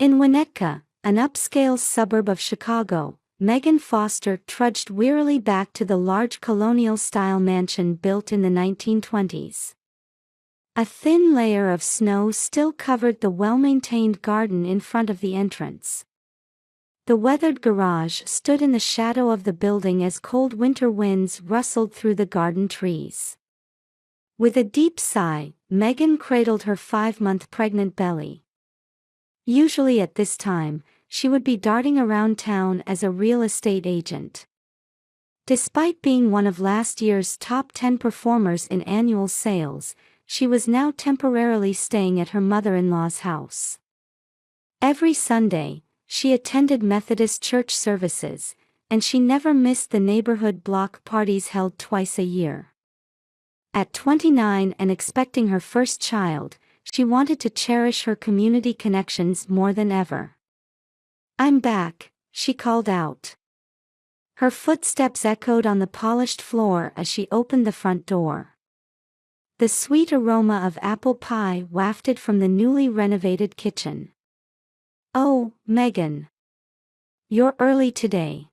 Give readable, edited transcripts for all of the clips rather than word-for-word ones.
In Winnetka, an upscale suburb of Chicago, Megan Foster trudged wearily back to the large colonial-style mansion built in the 1920s. A thin layer of snow still covered the well-maintained garden in front of the entrance. The weathered garage stood in the shadow of the building as cold winter winds rustled through the garden trees. With a deep sigh, Megan cradled her 5-month pregnant belly. Usually at this time, she would be darting around town as a real estate agent. Despite being one of last year's top 10 performers in annual sales, she was now temporarily staying at her mother-in-law's house. Every Sunday, she attended Methodist church services, and she never missed the neighborhood block parties held twice a year. At 29 and expecting her first child, she wanted to cherish her community connections more than ever. "I'm back," she called out. Her footsteps echoed on the polished floor as she opened the front door. The sweet aroma of apple pie wafted from the newly renovated kitchen. "Oh, Megan. You're early today."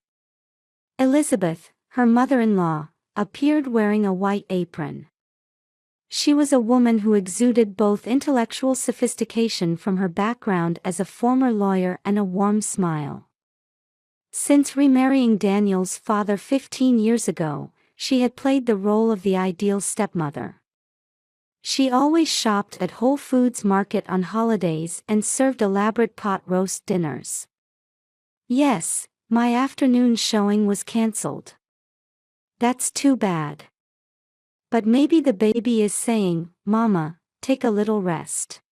Elizabeth, her mother-in-law, appeared wearing a white apron. She was a woman who exuded both intellectual sophistication from her background as a former lawyer and a warm smile. Since remarrying Daniel's father 15 years ago, she had played the role of the ideal stepmother. She always shopped at Whole Foods Market on holidays and served elaborate pot roast dinners. "Yes, my afternoon showing was cancelled." "That's too bad. But maybe the baby is saying, 'Mama, take a little rest.'"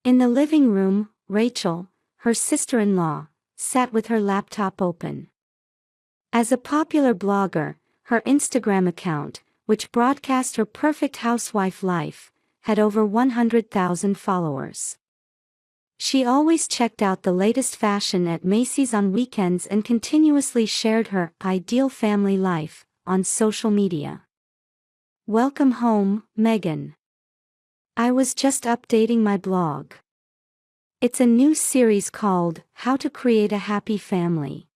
In the living room, Rachel, her sister-in-law, sat with her laptop open. As a popular blogger, her Instagram account, which broadcast her perfect housewife life, had over 100,000 followers. She always checked out the latest fashion at Macy's on weekends and continuously shared her ideal family life on social media. "Welcome home, Megan. I was just updating my blog. It's a new series called How to Create a Happy Family."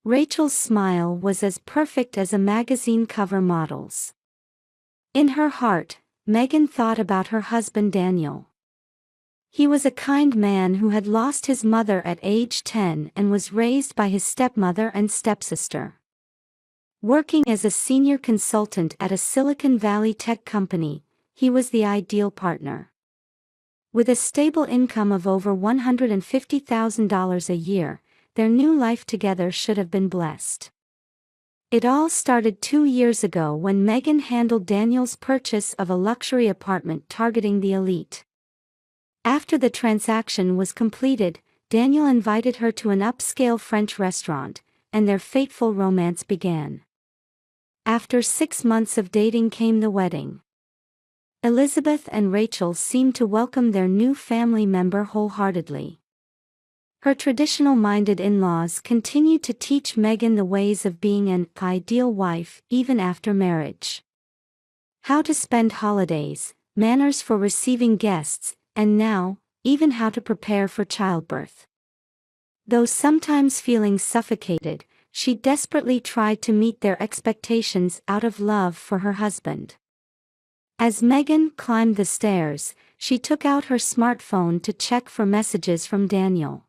Rachel's smile was as perfect as a magazine cover model's. In her heart, Megan thought about her husband Daniel. He was a kind man who had lost his mother at age 10 and was raised by his stepmother and stepsister. Working as a senior consultant at a Silicon Valley tech company, he was the ideal partner. With a stable income of over $150,000 a year, their new life together should have been blessed. It all started 2 years ago when Megan handled Daniel's purchase of a luxury apartment targeting the elite. After the transaction was completed, Daniel invited her to an upscale French restaurant, and their fateful romance began. After 6 months of dating came the wedding. Elizabeth and Rachel seemed to welcome their new family member wholeheartedly. Her traditional-minded in-laws continued to teach Megan the ways of being an ideal wife even after marriage. How to spend holidays, manners for receiving guests, and now, even how to prepare for childbirth. Though sometimes feeling suffocated, she desperately tried to meet their expectations out of love for her husband. As Megan climbed the stairs, she took out her smartphone to check for messages from Daniel.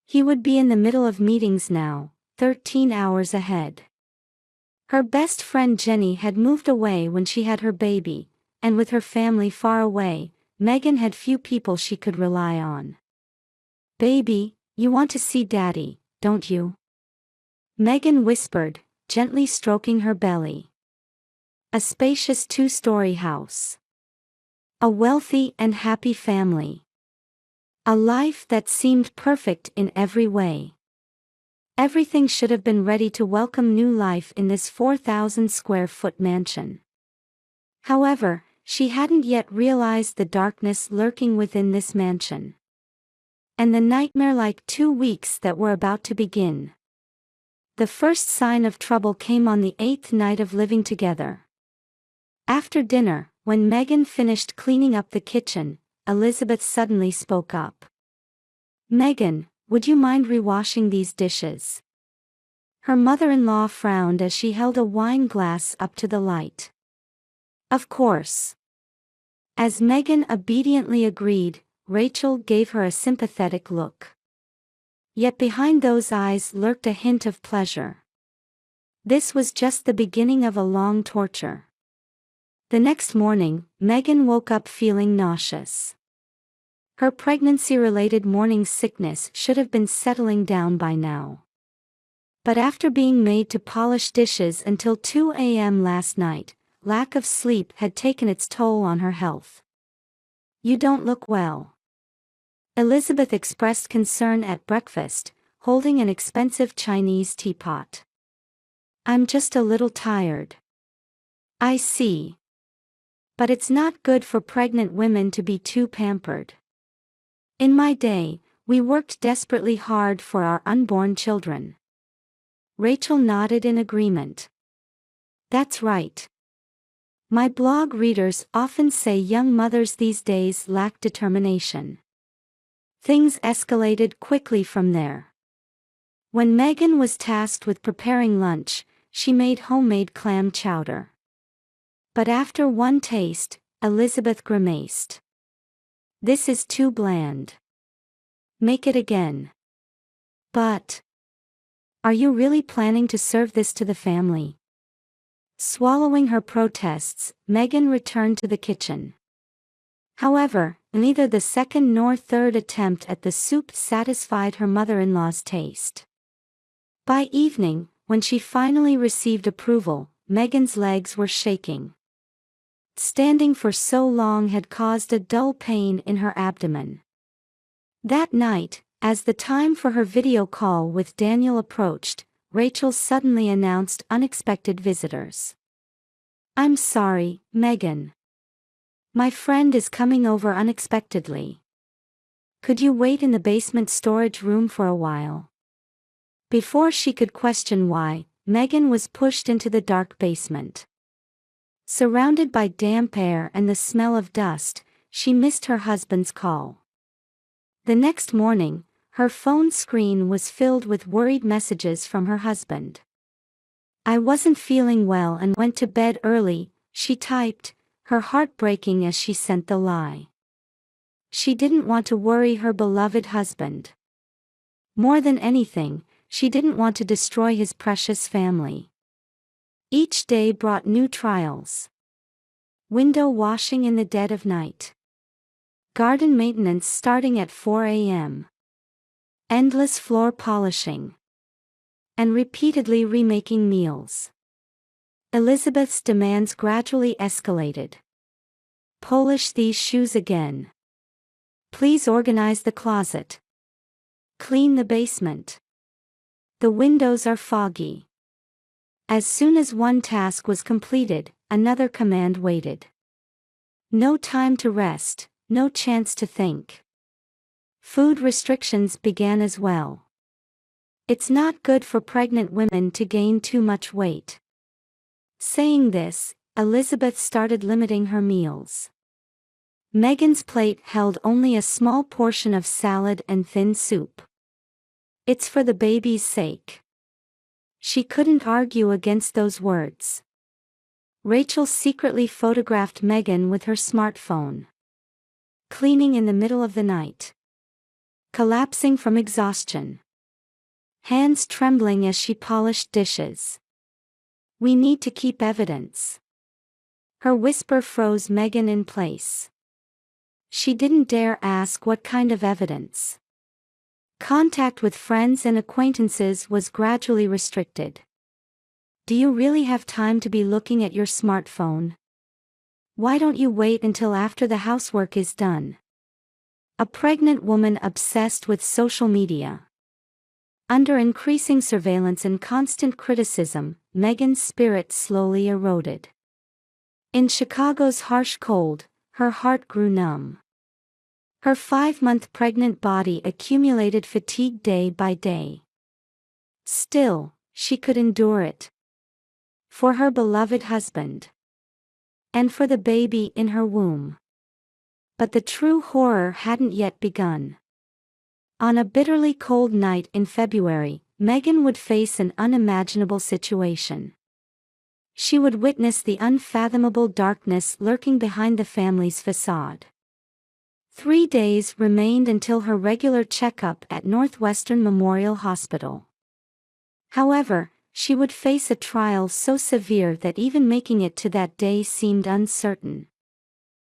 He would be in the middle of meetings now, 13 hours ahead. Her best friend Jenny had moved away when she had her baby, and with her family far away, Megan had few people she could rely on. "Baby, you want to see Daddy, don't you?" Megan whispered, gently stroking her belly. A spacious 2-story house. A wealthy and happy family. A life that seemed perfect in every way. Everything should have been ready to welcome new life in this 4,000-square-foot mansion. However, she hadn't yet realized the darkness lurking within this mansion. And the nightmare-like 2 weeks that were about to begin. The first sign of trouble came on the 8th night of living together. After dinner, when Megan finished cleaning up the kitchen, Elizabeth suddenly spoke up. "Megan, would you mind rewashing these dishes?" Her mother-in-law frowned as she held a wine glass up to the light. "Of course." As Megan obediently agreed, Rachel gave her a sympathetic look. Yet behind those eyes lurked a hint of pleasure. This was just the beginning of a long torture. The next morning, Megan woke up feeling nauseous. Her pregnancy-related morning sickness should have been settling down by now. But after being made to polish dishes until 2 a.m. last night, lack of sleep had taken its toll on her health. "You don't look well." Elizabeth expressed concern at breakfast, holding an expensive Chinese teapot. "I'm just a little tired." "I see. But it's not good for pregnant women to be too pampered. In my day, we worked desperately hard for our unborn children." Rachel nodded in agreement. "That's right. My blog readers often say young mothers these days lack determination." Things escalated quickly from there. When Megan was tasked with preparing lunch, she made homemade clam chowder. But after one taste, Elizabeth grimaced. "This is too bland. Make it again." "But are you really planning to serve this to the family?" Swallowing her protests, Megan returned to the kitchen. However, neither the second nor third attempt at the soup satisfied her mother-in-law's taste. By evening, when she finally received approval, Megan's legs were shaking. Standing for so long had caused a dull pain in her abdomen. That night, as the time for her video call with Daniel approached, Rachel suddenly announced unexpected visitors. "I'm sorry, Megan. My friend is coming over unexpectedly. Could you wait in the basement storage room for a while?" Before she could question why, Megan was pushed into the dark basement. Surrounded by damp air and the smell of dust, she missed her husband's call. The next morning, her phone screen was filled with worried messages from her husband. "I wasn't feeling well and went to bed early," she typed, her heart breaking as she sent the lie. She didn't want to worry her beloved husband. More than anything, she didn't want to destroy his precious family. Each day brought new trials. Window washing in the dead of night. Garden maintenance starting at 4 a.m. Endless floor polishing. And repeatedly remaking meals. Elizabeth's demands gradually escalated. "Polish these shoes again. Please organize the closet. Clean the basement. The windows are foggy." As soon as one task was completed, another command waited. No time to rest, no chance to think. Food restrictions began as well. It's not good for pregnant women to gain too much weight. Saying this, Elizabeth started limiting her meals. Megan's plate held only a small portion of salad and thin soup. "It's for the baby's sake." She couldn't argue against those words. Rachel secretly photographed Megan with her smartphone. Cleaning in the middle of the night. Collapsing from exhaustion. Hands trembling as she polished dishes. "We need to keep evidence." Her whisper froze Megan in place. She didn't dare ask what kind of evidence. Contact with friends and acquaintances was gradually restricted. "Do you really have time to be looking at your smartphone? Why don't you wait until after the housework is done?" A pregnant woman obsessed with social media. Under increasing surveillance and constant criticism, Megan's spirit slowly eroded. In Chicago's harsh cold, her heart grew numb. Her 5-month pregnant body accumulated fatigue day by day. Still, she could endure it. For her beloved husband. And for the baby in her womb. But the true horror hadn't yet begun. On a bitterly cold night in February, Megan would face an unimaginable situation. She would witness the unfathomable darkness lurking behind the family's facade. 3 days remained until her regular checkup at Northwestern Memorial Hospital. However, she would face a trial so severe that even making it to that day seemed uncertain.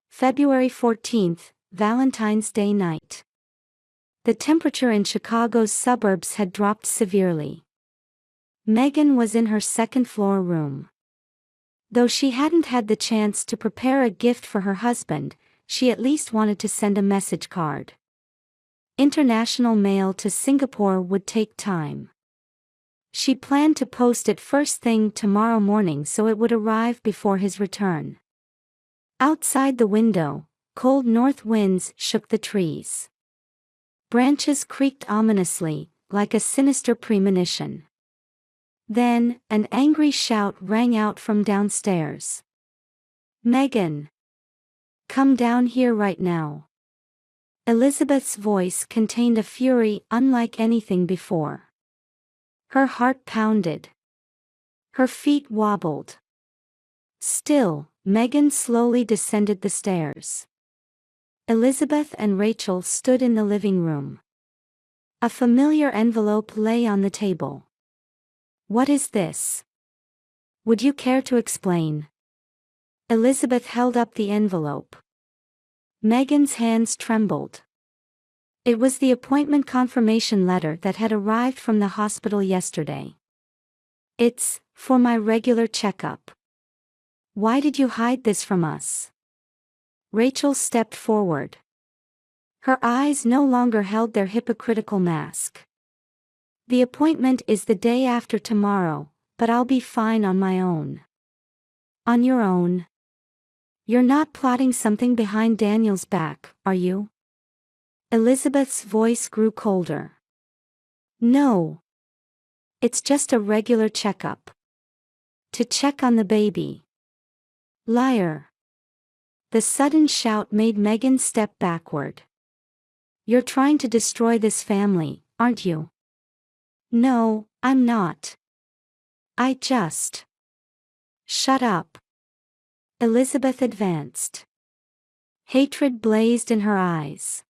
February 14th, Valentine's Day night. The temperature in Chicago's suburbs had dropped severely. Megan was in her second-floor room. Though she hadn't had the chance to prepare a gift for her husband, she at least wanted to send a message card. International mail to Singapore would take time. She planned to post it first thing tomorrow morning so it would arrive before his return. Outside the window, cold north winds shook the trees. Branches creaked ominously, like a sinister premonition. Then, an angry shout rang out from downstairs. "Megan! Come down here right now." Elizabeth's voice contained a fury unlike anything before. Her heart pounded. Her feet wobbled. Still, Megan slowly descended the stairs. Elizabeth and Rachel stood in the living room. A familiar envelope lay on the table. "What is this? Would you care to explain?" Elizabeth held up the envelope. Megan's hands trembled. It was the appointment confirmation letter that had arrived from the hospital yesterday. "It's for my regular checkup. Why did you hide this from us?" Rachel stepped forward. Her eyes no longer held their hypocritical mask. "The appointment is the day after tomorrow, but I'll be fine on my own." "On your own? You're not plotting something behind Daniel's back, are you?" Elizabeth's voice grew colder. "No. It's just a regular checkup. To check on the baby." "Liar." The sudden shout made Megan step backward. "You're trying to destroy this family, aren't you?" "No, I'm not. I just..." "Shut up." Elizabeth advanced. Hatred blazed in her eyes.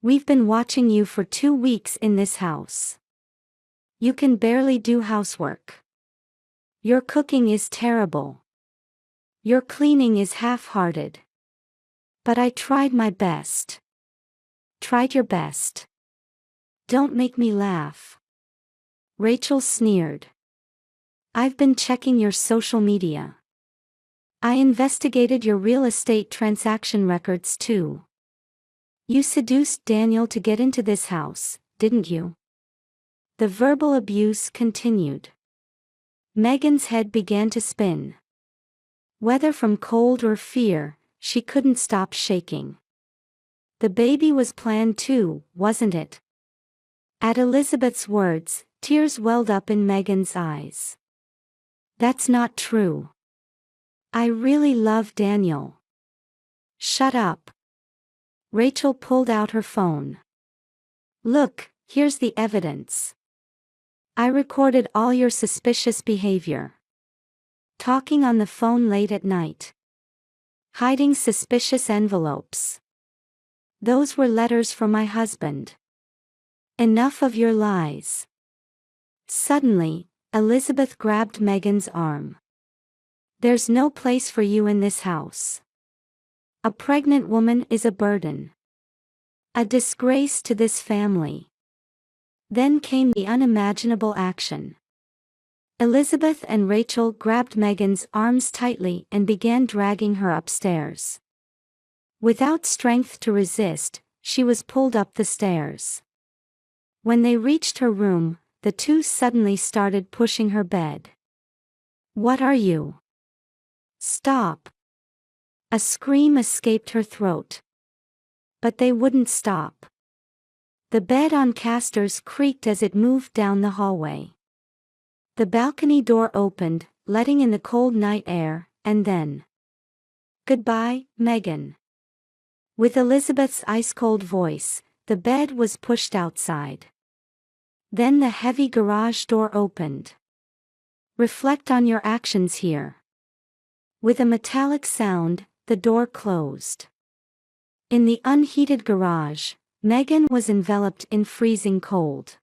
"We've been watching you for 2 weeks in this house. You can barely do housework. Your cooking is terrible. Your cleaning is half-hearted. But I tried my best." "Tried your best? Don't make me laugh." Rachel sneered. "I've been checking your social media. I investigated your real estate transaction records too. You seduced Daniel to get into this house, didn't you?" The verbal abuse continued. Megan's head began to spin. Whether from cold or fear, she couldn't stop shaking. The baby was planned too, wasn't it? At Elizabeth's words, tears welled up in Megan's eyes. "That's not true. I really love Daniel." "Shut up." Rachel pulled out her phone. "Look, here's the evidence. I recorded all your suspicious behavior. Talking on the phone late at night. Hiding suspicious envelopes. Those were letters from my husband. Enough of your lies." Suddenly, Elizabeth grabbed Megan's arm. "There's no place for you in this house. A pregnant woman is a burden. A disgrace to this family." Then came the unimaginable action. Elizabeth and Rachel grabbed Megan's arms tightly and began dragging her upstairs. Without strength to resist, she was pulled up the stairs. When they reached her room, the two suddenly started pushing her bed. "What are you?" "Stop." A scream escaped her throat. But they wouldn't stop. The bed on casters creaked as it moved down the hallway. The balcony door opened, letting in the cold night air, and then... "Goodbye, Megan." With Elizabeth's ice-cold voice, the bed was pushed outside. Then the heavy garage door opened. Reflect on your actions here. With a metallic sound, the door closed. In the unheated garage, Megan was enveloped in freezing cold.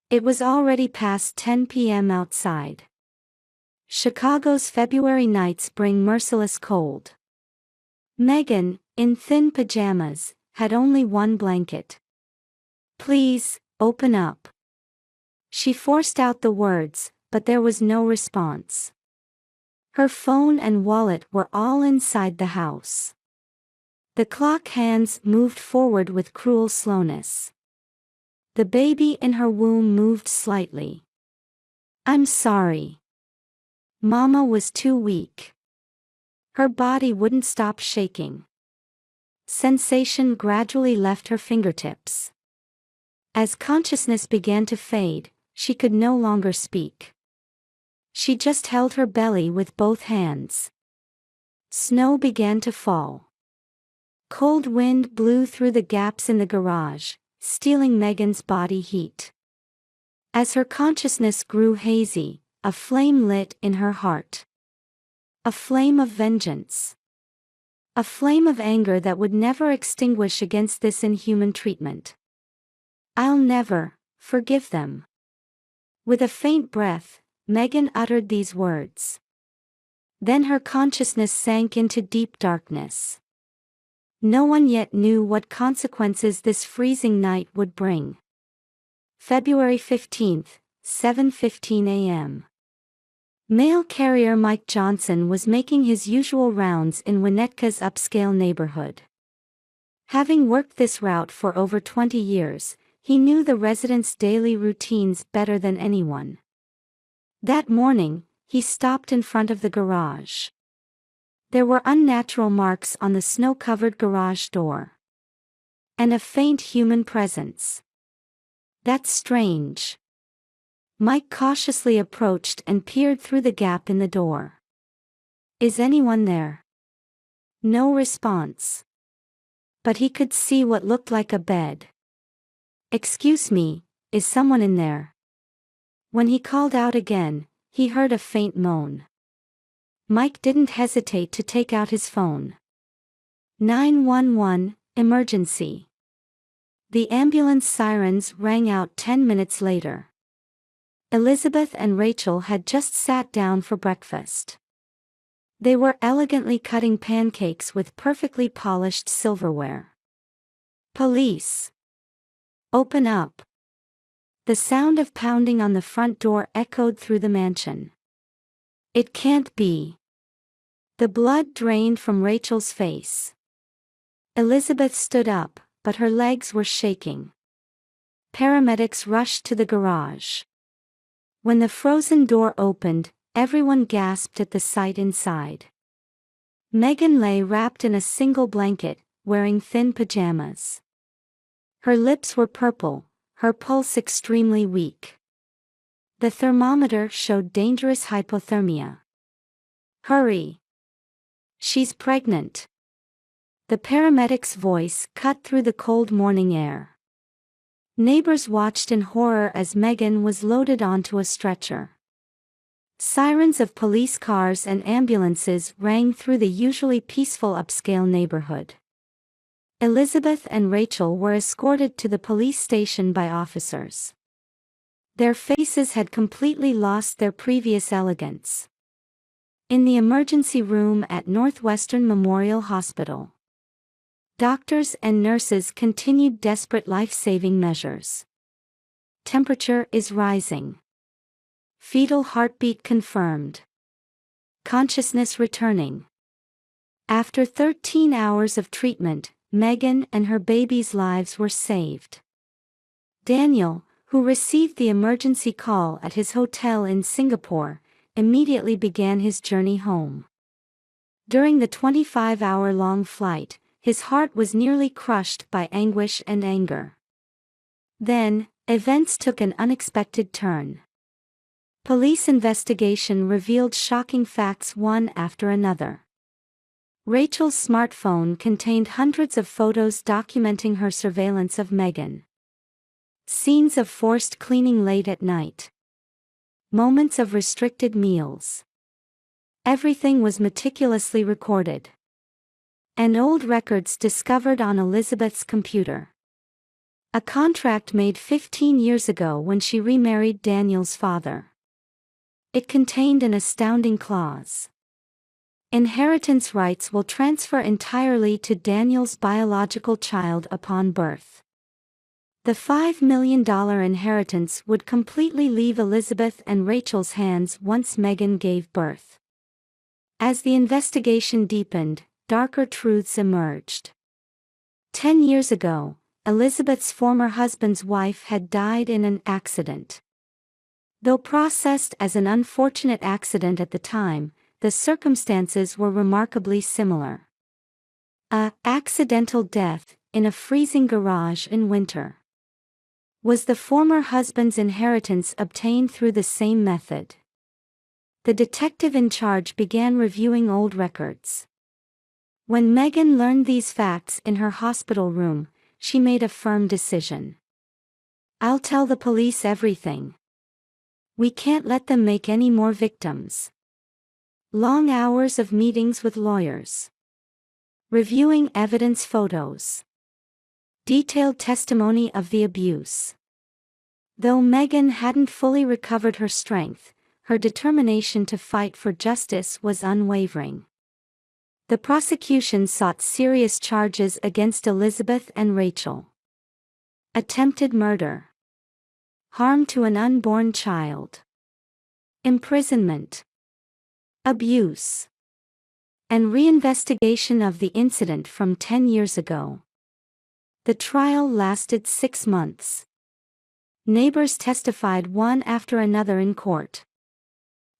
It was already past 10 p.m. outside. Chicago's February nights bring merciless cold. Megan, in thin pajamas, had only one blanket. "Please, open up." She forced out the words, but there was no response. Her phone and wallet were all inside the house. The clock hands moved forward with cruel slowness. The baby in her womb moved slightly. "I'm sorry." Mama was too weak. Her body wouldn't stop shaking. Sensation gradually left her fingertips. As consciousness began to fade, she could no longer speak. She just held her belly with both hands. Snow began to fall. Cold wind blew through the gaps in the garage, stealing Megan's body heat. As her consciousness grew hazy, a flame lit in her heart. A flame of vengeance. A flame of anger that would never extinguish against this inhuman treatment. "I'll never forgive them." With a faint breath, Megan uttered these words. Then her consciousness sank into deep darkness. No one yet knew what consequences this freezing night would bring. February 15th, 7:15 a.m. Mail carrier Mike Johnson was making his usual rounds in Winnetka's upscale neighborhood. Having worked this route for over 20 years, he knew the residents' daily routines better than anyone. That morning, he stopped in front of the garage. There were unnatural marks on the snow-covered garage door. And a faint human presence. "That's strange." Mike cautiously approached and peered through the gap in the door. "Is anyone there?" No response. But he could see what looked like a bed. "Excuse me, is someone in there?" When he called out again, he heard a faint moan. Mike didn't hesitate to take out his phone. 911, emergency. The ambulance sirens rang out 10 minutes later. Elizabeth and Rachel had just sat down for breakfast. They were elegantly cutting pancakes with perfectly polished silverware. "Police! Open up!" The sound of pounding on the front door echoed through the mansion. "It can't be." The blood drained from Rachel's face. Elizabeth stood up, but her legs were shaking. Paramedics rushed to the garage. When the frozen door opened, everyone gasped at the sight inside. Megan lay wrapped in a single blanket, wearing thin pajamas. Her lips were purple, her pulse extremely weak. The thermometer showed dangerous hypothermia. "Hurry! She's pregnant." The paramedic's voice cut through the cold morning air. Neighbors watched in horror as Megan was loaded onto a stretcher. Sirens of police cars and ambulances rang through the usually peaceful upscale neighborhood. Elizabeth and Rachel were escorted to the police station by officers. Their faces had completely lost their previous elegance. In the emergency room at Northwestern Memorial Hospital, doctors and nurses continued desperate life-saving measures. Temperature is rising. Fetal heartbeat confirmed. Consciousness returning. After 13 hours of treatment, Megan and her baby's lives were saved. Daniel, who received the emergency call at his hotel in Singapore, immediately began his journey home. During the 25-hour-long flight, his heart was nearly crushed by anguish and anger. Then, events took an unexpected turn. Police investigation revealed shocking facts one after another. Rachel's smartphone contained hundreds of photos documenting her surveillance of Megan. Scenes of forced cleaning late at night. Moments of restricted meals. Everything was meticulously recorded. And old records discovered on Elizabeth's computer. A contract made 15 years ago when she remarried Daniel's father. It contained an astounding clause. Inheritance rights will transfer entirely to Daniel's biological child upon birth. The $5 million inheritance would completely leave Elizabeth and Rachel's hands once Megan gave birth. As the investigation deepened, darker truths emerged. 10 years ago, Elizabeth's former husband's wife had died in an accident. Though processed as an unfortunate accident at the time, the circumstances were remarkably similar. An accidental death in a freezing garage in winter. Was the former husband's inheritance obtained through the same method? The detective in charge began reviewing old records. When Megan learned these facts in her hospital room, she made a firm decision. "I'll tell the police everything. We can't let them make any more victims." Long hours of meetings with lawyers. Reviewing evidence photos. Detailed testimony of the abuse. Though Megan hadn't fully recovered her strength, her determination to fight for justice was unwavering. The prosecution sought serious charges against Elizabeth and Rachel. Attempted murder. Harm to an unborn child. Imprisonment. Abuse. And reinvestigation of the incident from 10 years ago. The trial lasted 6 months. Neighbors testified one after another in court.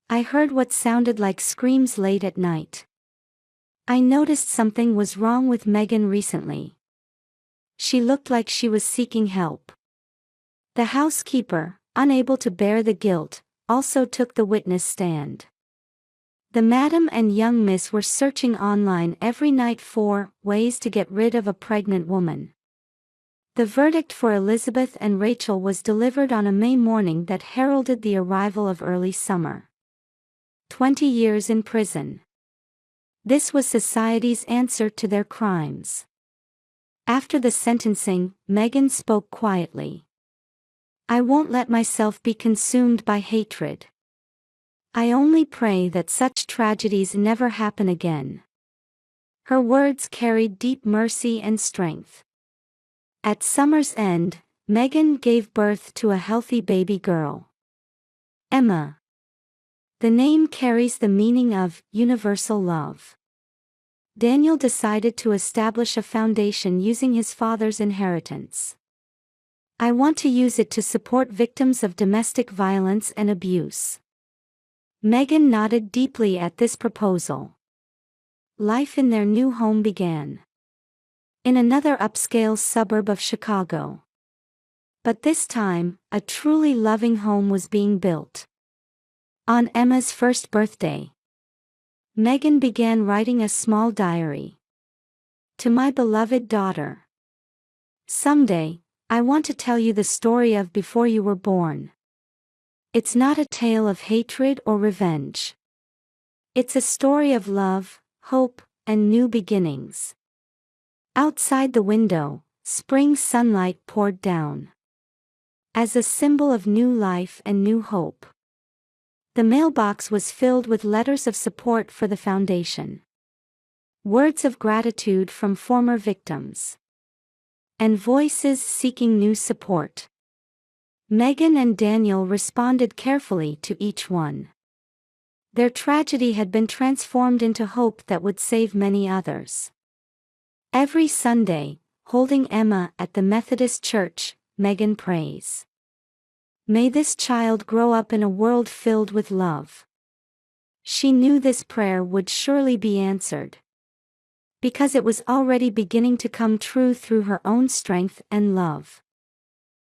"I heard what sounded like screams late at night. I noticed something was wrong with Megan recently. She looked like she was seeking help." The housekeeper, unable to bear the guilt, also took the witness stand. The madam and young miss were searching online every night for ways to get rid of a pregnant woman. The verdict for Elizabeth and Rachel was delivered on a May morning that heralded the arrival of early summer. 20 years in prison. This was society's answer to their crimes. After the sentencing, Megan spoke quietly. "I won't let myself be consumed by hatred. I only pray that such tragedies never happen again." Her words carried deep mercy and strength. At summer's end, Megan gave birth to a healthy baby girl. Emma. The name carries the meaning of universal love. Daniel decided to establish a foundation using his father's inheritance. "I want to use it to support victims of domestic violence and abuse." Megan nodded deeply at this proposal. Life in their new home began. In another upscale suburb of Chicago. But this time, a truly loving home was being built. On Emma's first birthday, Megan began writing a small diary. "To my beloved daughter. Someday, I want to tell you the story of before you were born. It's not a tale of hatred or revenge. It's a story of love, hope, and new beginnings." Outside the window, spring sunlight poured down. As a symbol of new life and new hope. The mailbox was filled with letters of support for the foundation. Words of gratitude from former victims. And voices seeking new support. Megan and Daniel responded carefully to each one. Their tragedy had been transformed into hope that would save many others. Every Sunday, holding Emma at the Methodist Church, Megan prays. "May this child grow up in a world filled with love." She knew this prayer would surely be answered. Because it was already beginning to come true through her own strength and love.